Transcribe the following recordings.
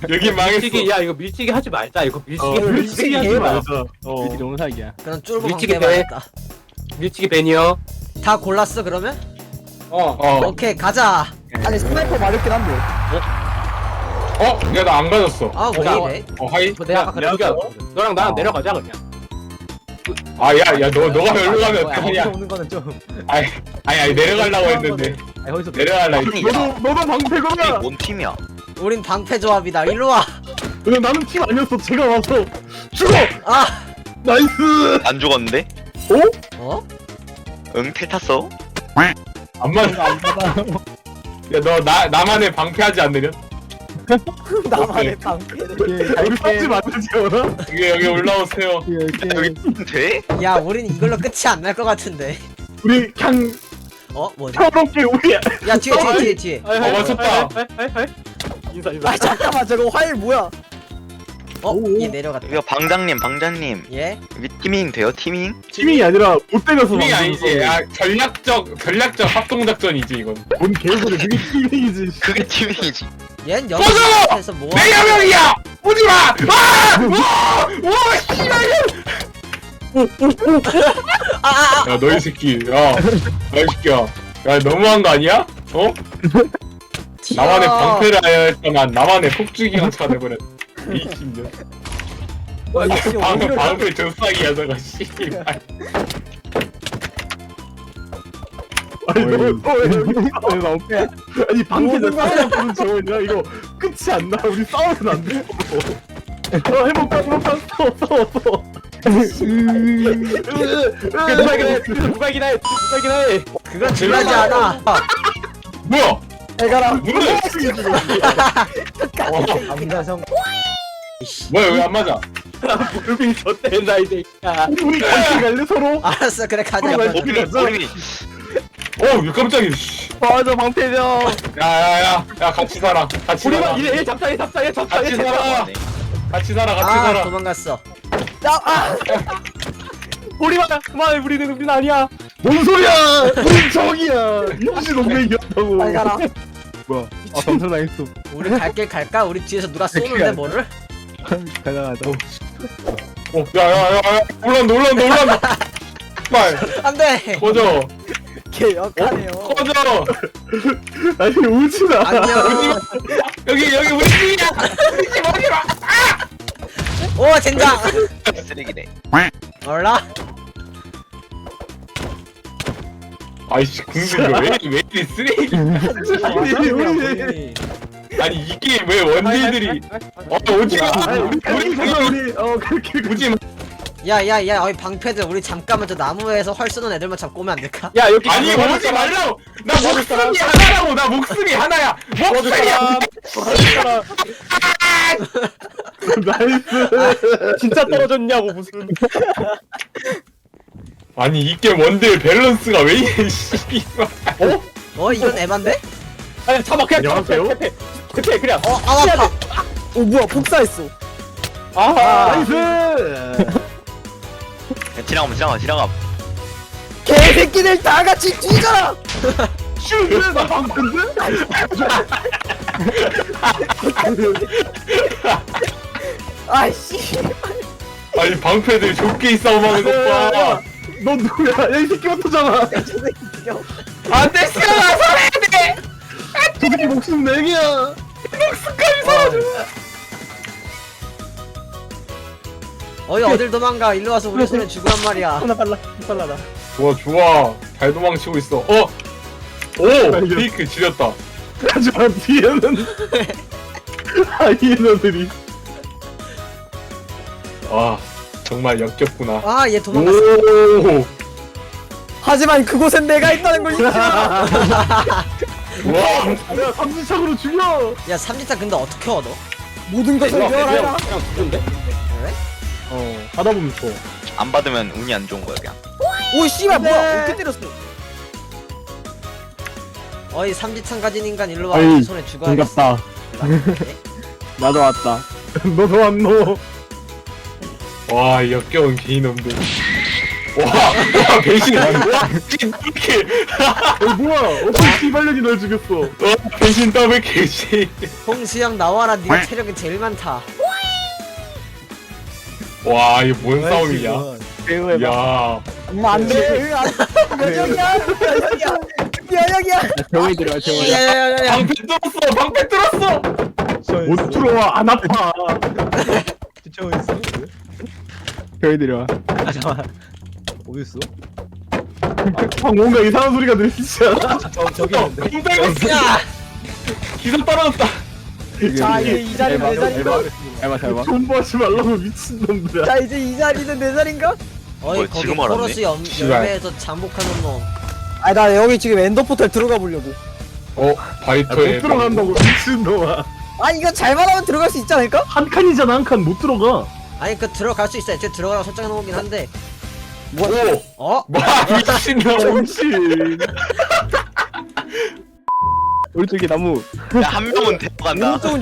여기 망했어. 밀치기 야 이거 밀치기 하지 말자 이거 밀치기 밀치기 하지 개 마. 맞아. 밀치기 너무 사기야. 그럼 쫄보 밀치기 방패해봐야겠다. 밀치기 벤이요. 다 골랐어 그러면? 어. 오케이 가자. 아니 스나이퍼 맞았긴 한데. 야 나 안 가졌어. 아 왜 이래? 하이. 뭐 내가 아까 그래 너랑 나랑 내려가자 그냥. 야 너가 여기로 가면 어떡하냐. 오는 거는 좀. 아니 내려가려고 했는데. 거기서 내려가려 했지. 너도 방패거나. 뭔 팀이야? 우린 방패 조합이다. 일로 와. 나는 팀 아니었어. 제가 와서 죽어. 아 나이스. 안 죽었는데? 어? 응, 텔 탔어? 안 맞아. 야너 나만의 방패하지 않느냐? 나만의 방패를. 우리 sab지 맞지 않아? 여기 올라오세요. 여기 돼? 야 우린 이걸로 끝이 안 날 것 같은데. 우리 그냥 어 뭐지? 평화롭게 우리. 야 뒤에. 맞췄다. 인사. 아 잠깐만 저거 화일 뭐야? 얘 내려갔다. 이거 방장님. 예? 여기 티밍 돼요? 티밍? 팀이 아니라 못 때려서 팀이 만든 아니지. 거. 야 전략적 합동작전이지 이건. 뭔 개소리. 그게 팀이지. 그게 티밍이지. 얜 꺼져! 여기서 뭐? 내 여명이야. 오지 마. 와 씨발. 야 너희 새끼. 너희 새끼야. 야 너무한 거 아니야? 어? 나만의 방패를 해야 했더만 나만의 폭주기가 차내버렸. 이 심년. 방패 조싹이야 저거 씨발. 아니 너왜 여기 있어? 아니 방패 사람 보는 저거냐 이거 끝이 안 나. 우리 싸우면 안 돼. 해볼까 싸워. 누가 이긴 해. 그건 중요하지 않아. 뭐야? 해가라. 뭔데? 암사성. 뭐야 왜 안 맞아? 무릎이 젖댄다 이 새끼야. 우리 같이 갈래 서로? 알았어 그래 가자. 머리. 야 깜짝이야. 씨. 맞아 방패병. 야 같이 살아. 같이 살아. 우리만 이래 잡자. 같이 살아. 같이 살아. 같이 아 살아. 도망갔어. 우리만 우리는 아니야. 뭔 소리야? 우리 적이야. 역시 동맹이었다고. 빨리 가라. 뭐야? 아 감사 당했어. 우리 갈 길 갈까? 우리 뒤에서 누가 쏘는데 뭐를? 가자. 야야야 올란다. 빨 안돼. 꺼져. 개 역하네요. 꺼져. 아니 울지 마. 안녕. 여기 우리 집이야. 우리 집 어디 와? 오 젠장. 쓰레기네. 몰라? 아이씨 궁금해 왜 이리 쓰레기? 아니 우리. 아니 이 게임 왜 원딜들이 오지 마. 아니 우리 우리 가자 우리. 그렇게 오지 마. 야야야 어이 방패들 우리 잠깐만 저 나무에서 활 쏘는 애들만 잡고 오면 안 될까? 야 여기 아니 오지 말라고. 나 목숨이 하나라고. 나 목숨이 하나야. 목숨이야. 나이스. 진짜 떨어졌냐고 무슨. 아니 이 게임 원딜 밸런스가 왜 이래 씨발. 이건 에반데? 아니 잡아 그냥 안녕하세요? 그래 그냥. 아 아파. 오 뭐야 복사했어. 나이스. 지나가. 개새끼들 다 같이 뒤져라. 슈. 나 방패인데? 아이씨. 아니 방패들 좁게 싸움하는 것 봐. 너 누구야? 야 이 새끼부터잖아. 안돼 시간아 살아야 돼. 저 새끼 목숨 4개야. 어딜 도망가? 일로 와서 우리 손에 죽으란 말이야. 하나 빨라다. 좋아 잘 도망치고 있어. 오 페이크 지렸다. 하지만 뒤에는 하이에너들이. 와 정말 역겹구나. 아 얘 도망갔어. 오 하지만 그곳엔 내가 있다는 걸 잊지 마. 와. 야 삼지창으로 죽여. 야 삼지탄 근데 어떻게 얻어? 모든 것을 멸하라. 그냥 죽은데? 하다 보면 또. 안 받으면 운이 안 좋은 거야 그냥. 오 씨발 뭐야? 어떻게 때렸어? 어이 삼지탄 가진 인간 일로 와. 어이, 우리 손에 죽어야겠어. 반갑다. 나도 왔다. 너도 안 넣어. 와 역겨운 개인놈들. 와 배신. 와 이렇게. 뭐야 어떤 씨발년이 널 죽였어. 배신 더블 개시. 홍수영 나와라. 네가 체력이 제일 많다. 와 이거 뭔 싸움이냐? 배우의 야. 엄마 안돼 면역이야 면역이야 저기 들어가 저기. 야야야야. 방패 뚫었어. 방패 뚫었어. 못 들어와 안 아파. 지쳐 있어? 저기 들어가. 아 잠깐. 어디 있어? 뭔가 이상한 소리가 들리잖아. 저기 있는데. 공 빼갔어. 야. 기선 떨어졌다. 자 이제 이 자리 내 자리인가? 잘 봐. 존버하지 말라고 미친놈들아. 자 이제 이 자리는 내 자리인가? 어이 뭐야, 거기 지금 알았네? 코러스 씨발. 열매에서 잠복하는 놈. 아니 나 여기 지금 엔더포탈 들어가 보려고. 어 바이토에 못 들어간다고 미친놈아. 아 이거 잘만 하면 들어갈 수 있지 않을까? 한 칸이잖아 한 칸 못 들어가. 아니 그 들어갈 수 있어요. 제 들어가라고 설정해 놓은 거긴 한데. 오. 어? 와 미친놈. 정신. 오른쪽에 나무. 야한 명은 데려간다. 오른쪽은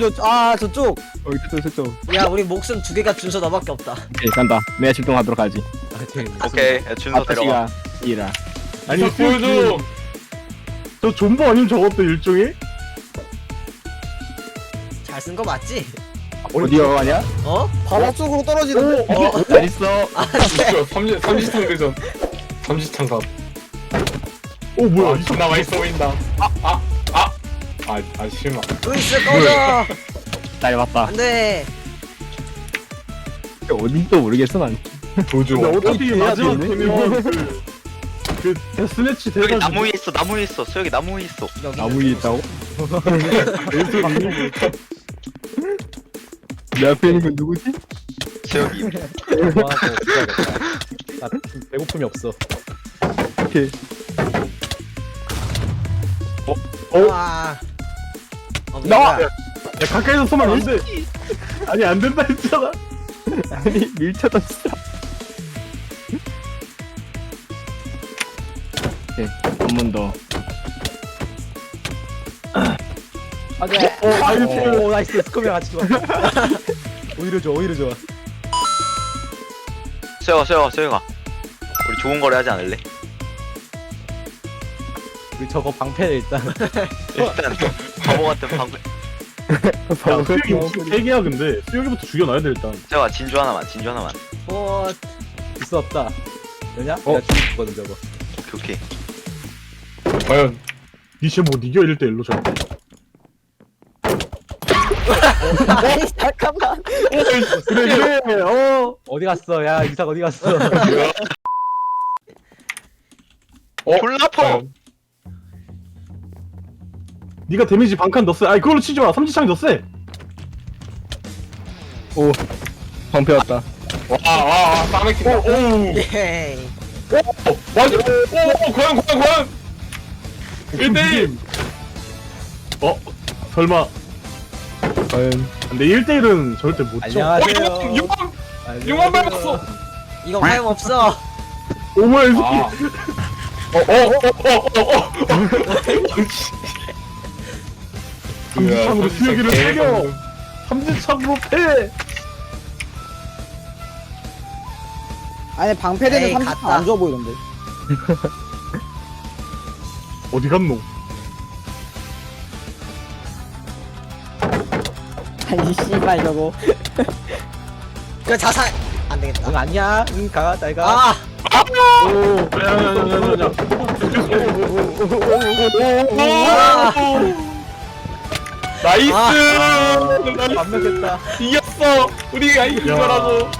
저쪽. 저쪽. 야 우리 목숨 2개가 준서 너밖에 없다. 오케이 간다. 내가 출동하도록 하지. 오케이 야, 준서 데려가. 아저씨가 이라. 아니 보여줘. 저 존버 아니면 저것도 일종의? 잘 쓴 거 맞지? 어디로 가냐? 어? 바로 쪽으로 떨어지는데. 잘 있어. 삼지창 대전. 삼지창갑. 오 뭐야 와 나와 있어 보인다. 아 실망. 루이스 꺼져. 잘 봤다. 안돼. 어딘지 모르겠어 난. 도주. 근데 어차피 마지막 있네. 되면 그 데스매치 여기 돼가지고 나무 위에 있어. 나무 위에 있어. 소혁이 나무 위에 있어. 나무 위에 있다고? 내 앞에 있는 건 누구지? 소혁이. 나 배고픔이 없어. 오케이. 와. 나와! 야 가까이서 쏘면 안돼. 아니 안 된다 했잖아. 아니 밀쳐졌어. 오케이 한 번 더. 오 나이스. 스코비랑 같이 좋아. 오히려 좋아. 오히려 좋아. 소혁아. 우리 좋은 거래 하지 않을래? 우리 저거 방패를 일단. 일단 바보 같은 방패. 야 수혁이 혹시 3개야 근데 수혁이부터 죽여놔야 돼 일단. 소혁아 진주 하나만. 어. 있어 없다. 왜냐? 내가 죽였거든 저거. 오케이. 과연 니쟤 못 이겨 1대1로 저거. 아니 잠깐만. 그래 어디 갔어? 야 이삭 어디 갔어? 콜라포. 과연? 니가 데미지 반칸 더 세. 아니 그걸로 치지 마. 삼지창이 더 세. 오 방패 왔다. 와 싸매킨다. 오. 예이. 맞아. 오 과연. 1대1. 설마. 과연 근데 1대1은 절대 못 쳐. 안녕하세요. 용암 밟았어. 이거 화염 없어. 오 뭐야 이 새끼. 아. 삼지창으로 수혁이를 때려. 삼지창으로 패. 아니 방패되는 에이, 30판 갔다. 안 좋아 보이던데. 어디 갔노? 아니 씨발 저거. 그 자살. 안 되겠다. 응 아니야. 응 가. 잘 가. 아. 야야야야야야. 아. 나이스. 완벽했다. 이겼어. 우리가 이긴 야. 거라고.